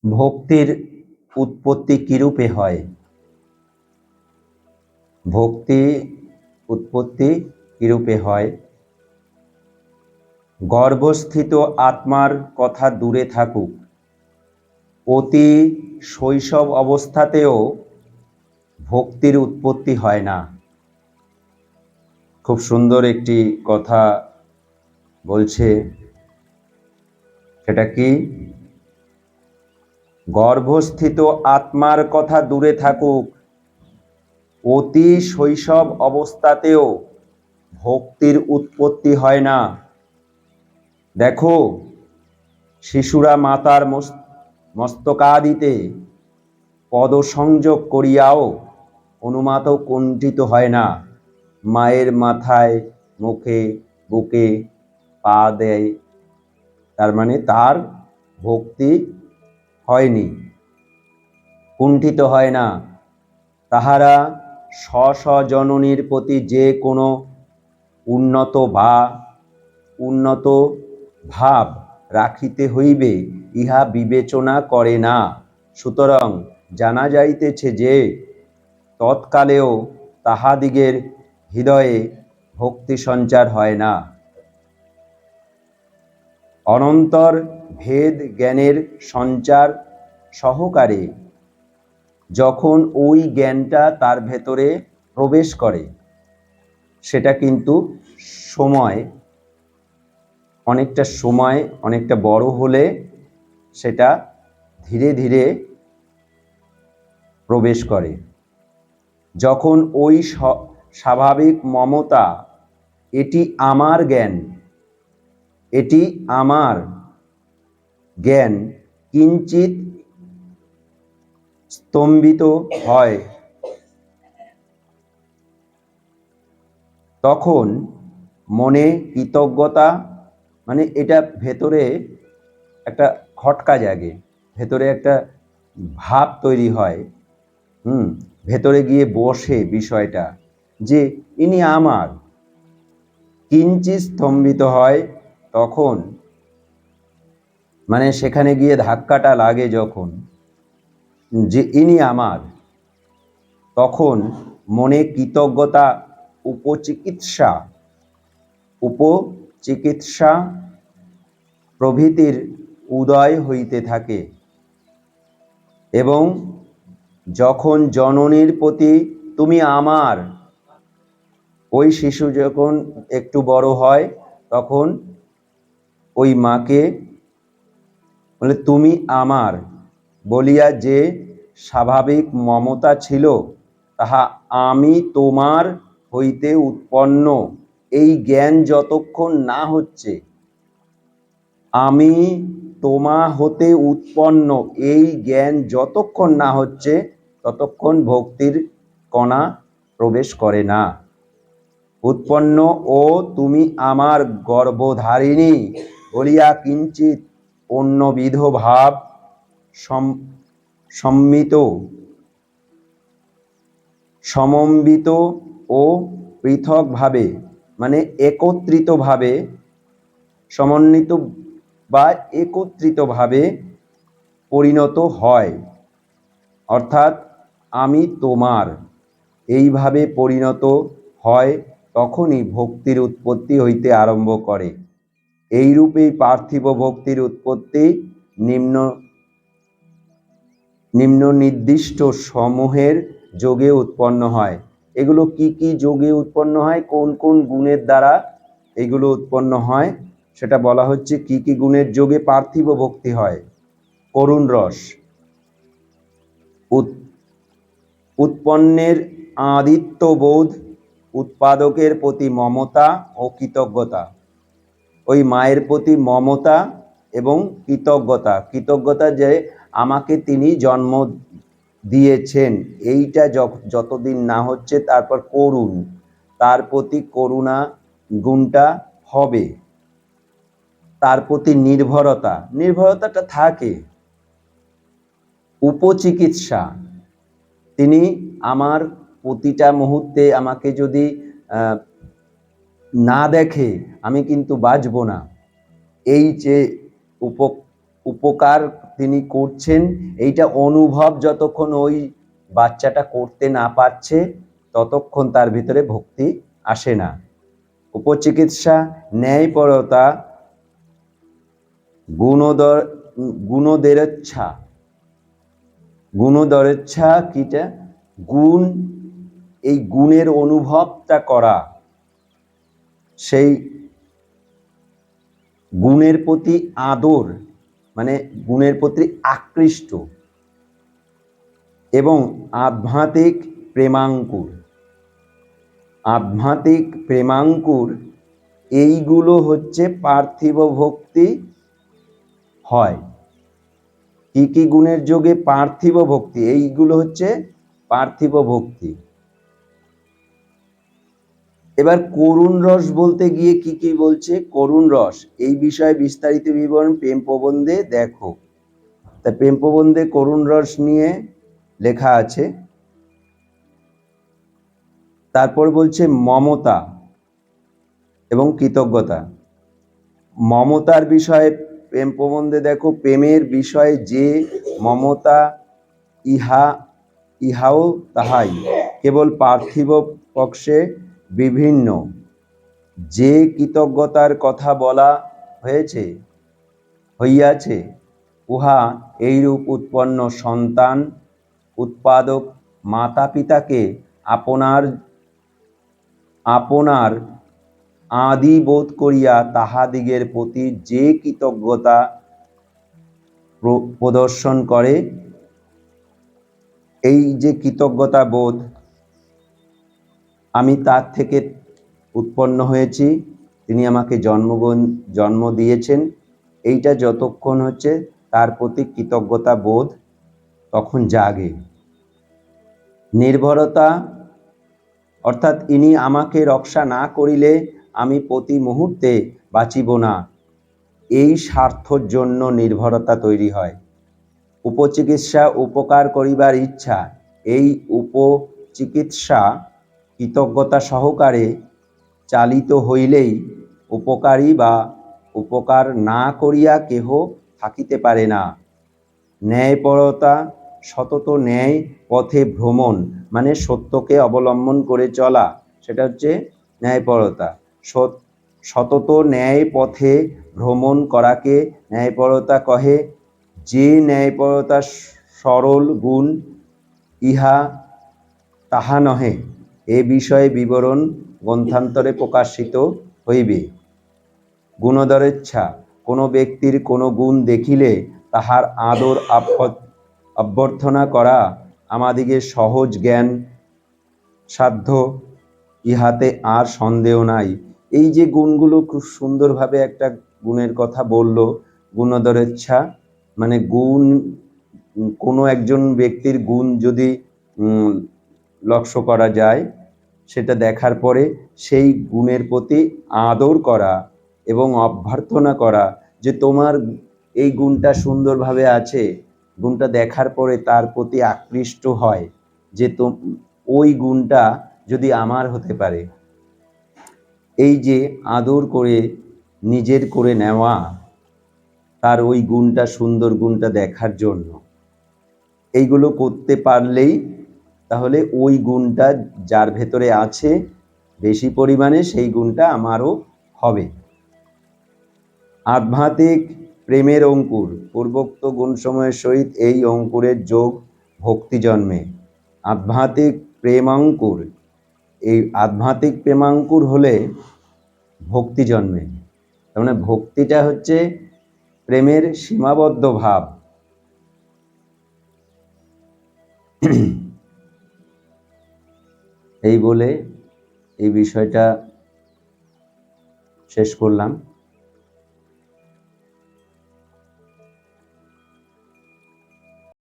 ভক্তির উৎপত্তি কিরূপে হয়? ভক্তি উৎপত্তি কিরূপে হয়? গর্ভস্থিত আত্মার কথা দূরে থাকুক, অতি শৈশব অবস্থাতেও ভক্তির উৎপত্তি হয় না। খুব সুন্দর একটি কথা বলছে, সেটা কি? গর্ভস্থিত আত্মার কথা দূরে থাকুক, অতি শৈশব অবস্থাতেও ভক্তির উৎপত্তি হয় না। দেখো, শিশুরা মাতার মস্তকাদিতে পদসংযোগ করিয়াও অনুমাত কুণ্ঠিত হয় না। মায়ের মাথায়, মুখে, বুকে পা দেয়, তার মানে তার ভক্তি হয়নি, কুণ্ঠিত হয় না। তাহারা স্ব জননীর প্রতি যে কোনো উন্নত ভাব রাখিতে হইবে ইহা বিবেচনা করে না। সুতরাং জানা যাইতেছে যে তৎকালেও তাহাদিগের হৃদয়ে ভক্তি সঞ্চার হয় না। অনন্তর ভেদ জ্ঞানের সঞ্চার সহকারে যখন ওই জ্ঞানটা তার ভেতরে প্রবেশ করে, সেটা কিন্তু অনেকটা বড় হলে সেটা ধীরে ধীরে প্রবেশ করে। যখন ওই স্বাভাবিক মমতা, এটি আমার জ্ঞান কিঞ্চিত স্তম্ভিত হয়, তখন মনে কৃতজ্ঞতা, মানে এটা ভেতরে একটা খটকা জাগে, ভেতরে একটা ভাব তৈরি হয়, ভেতরে গিয়ে বসে বিষয়টা যে ইনি আমার, কিঞ্চিত স্তম্ভিত হয়। তখন মানে সেখানে গিয়ে ধাক্কাটা লাগে যখন, যে ইনি আমার, তখন মনে কৃতজ্ঞতা, উপচিকিৎসা প্রভৃতির উদয় হইতে থাকে। এবং যখন জননীর প্রতি তুমি আমার, ওই শিশু যখন একটু বড় হয় তখন ওই মাকে বলে তুমি আমার বলিয়া যে স্বাভাবিক মমতা ছিল, তাহা আমি তোমার হইতে উৎপন্ন, এই জ্ঞান যতক্ষণ না হচ্ছে, আমি তোমা হতে উৎপন্ন এই জ্ঞান যতক্ষণ না হচ্ছে, ততক্ষণ ভক্তির কণা প্রবেশ করে না। উৎপন্ন ও তুমি আমার গর্ভধারিণী বলিয়া কিঞ্চিত অন্যবিধ ভাব সমন্বিত ও পৃথকভাবে, মানে একত্রিতভাবে, সমন্বিত বা একত্রিতভাবে পরিণত হয়। অর্থাৎ আমি তোমার এইভাবে পরিণত হয়, তখনই ভক্তির উৎপত্তি হইতে আরম্ভ করে। এইরূপেই পার্থিব ভক্তির উৎপত্তি নিম্ন নির্দিষ্ট সমূহের যোগে উৎপন্ন হয়। এগুলো কি কি যোগে উৎপন্ন হয়, কোন কোন গুণের দ্বারা এগুলো উৎপন্ন হয়, সেটা বলা হচ্ছে। কি কি গুণের যোগে পার্থিব ভক্তি হয়? করুণ রস, উৎপন্নের আদিত্যবোধ, উৎপাদকের প্রতি মমতা ও কৃতজ্ঞতা। ওই মায়ের প্রতি মমতা এবং কৃতজ্ঞতা যে আমাকে তিনি জন্ম দিয়েছেন, এইটা যতদিন না হচ্ছে, তারপর করুণ, তার প্রতি করুণা গুণটা হবে। তার প্রতি নির্ভরতাটা থাকে। উপচিকিৎসা, তিনি আমার প্রতিটা মুহূর্তে আমাকে যদি না দেখে আমি কিন্তু বাঁচব না, এই যে উপকার তিনি করছেন এইটা অনুভব যতক্ষণ ওই বাচ্চাটা করতে না পারছে ততক্ষণ তার ভিতরে ভক্তি আসে না। উপচিকিৎসা ন্যায়পরতা গুণদেরেচ্ছা। গুণদরেচ্ছা কিটা? গুণ, এই গুণের অনুভবটা করা, সেই গুণের প্রতি আদর, মানে গুণের প্রতি আকৃষ্ট, এবং আধ্যাত্মিক প্রেমাঙ্কুর। আধ্যাত্মিক প্রেমাঙ্কুর এইগুলো হচ্ছে পার্থিব ভক্তি হয়। কি কি গুণের যোগে পার্থিব ভক্তি? এইগুলো হচ্ছে পার্থিব ভক্তি। এবার করুণ রস বলতে গিয়ে কি কি বলছে? করুণ রস এই বিষয়ে বিস্তারিত বিবরণ প্রেম প্রবন্ধে দেখো। তা প্রেম প্রবন্ধে করুণ রস নিয়ে লেখা আছে। তারপর বলছে মমতা এবং কৃতজ্ঞতা। মমতার বিষয়ে প্রেম প্রবন্ধে দেখো, প্রেমের বিষয়ে যে মমতা ইহাও তাহাই কেবল পার্থিব পক্ষে বিভিন্ন। যে কৃতজ্ঞতার কথা বলা হইয়াছে উহা এইরূপ উৎপন্ন সন্তান উৎপাদক মাতা পিতাকে আপনার আদি বোধ করিয়া তাহাদিগের প্রতি যে কৃতজ্ঞতা প্রদর্শন করে, এই যে কৃতজ্ঞতা বোধ, আমি তার থেকে উৎপন্ন হয়েছি, তিনি আমাকে জন্ম দিয়েছেন, এইটা যতক্ষণ হচ্ছে তার প্রতি কৃতজ্ঞতা বোধ তখন জাগে। নির্ভরতা অর্থাৎ ইনি আমাকে রক্ষা না করিলে আমি প্রতি মুহূর্তে বাঁচিব না, এই স্বার্থর জন্য নির্ভরতা তৈরি হয়। উপচিকিৎসা উপকার করিবার ইচ্ছা। এই উপচিকিৎসা কৃতজ্ঞতা সহকারে চালিত হইলেই উপকারী বা উপকার না করিয়া কেহ থাকিতে পারে না। ন্যায়পরতা সতত ন্যায় পথে ভ্রমণ, মানে সত্যকে অবলম্বন করে চলা, সেটা হচ্ছে ন্যায়পরতা। সতত ন্যায় পথে ভ্রমণ করাকে ন্যায়পরতা কহে। যে ন্যায়পরতা সরল গুণ ইহা তাহা নহে, এ বিষয়ে বিবরণ গ্রন্থান্তরে প্রকাশিত হইবে। গুণদরেচ্ছা কোনো ব্যক্তির কোনো গুণ দেখিলে তাহার আদর অভ্যর্থনা করা আমাদিগের সহজ জ্ঞান সাধ্য, ইহাতে আর সন্দেহ নাই। এই যে গুণগুলো খুব সুন্দরভাবে একটা গুণের কথা বলল, গুণদরেচ্ছা মানে গুণ, কোনো একজন ব্যক্তির গুণ যদি লক্ষ্য করা যায়, সেটা দেখার পরে সেই গুণের প্রতি আদর করা এবং অভ্যর্থনা করা, যে তোমার এই গুণটা সুন্দরভাবে আছে, গুণটা দেখার পরে তার প্রতি আকৃষ্ট হয় যে ওই গুণটা যদি আমার হতে পারে। এই যে আদর করে নিজের করে নেওয়া, তার ওই গুণটা, সুন্দর গুণটা দেখার জন্য, এইগুলো করতে পারলেই তাহলে ওই গুণটা যার ভেতরে আছে বেশি পরিমাণে, সেই গুণটা আমারও হবে। আধ্যাত্মিক প্রেমের অঙ্কুর। পূর্বোক্ত গুণসমূহের সহিত এই অঙ্কুরের যোগ ভক্তি জন্মে। আধ্যাত্মিক প্রেমাঙ্কুর, এই আধ্যাত্মিক প্রেমাঙ্কুর হলে ভক্তি জন্মে। তার মানে ভক্তিটা হচ্ছে প্রেমের সীমাবদ্ধ ভাব। এই বলে এই বিষয়টা শেষ করলাম।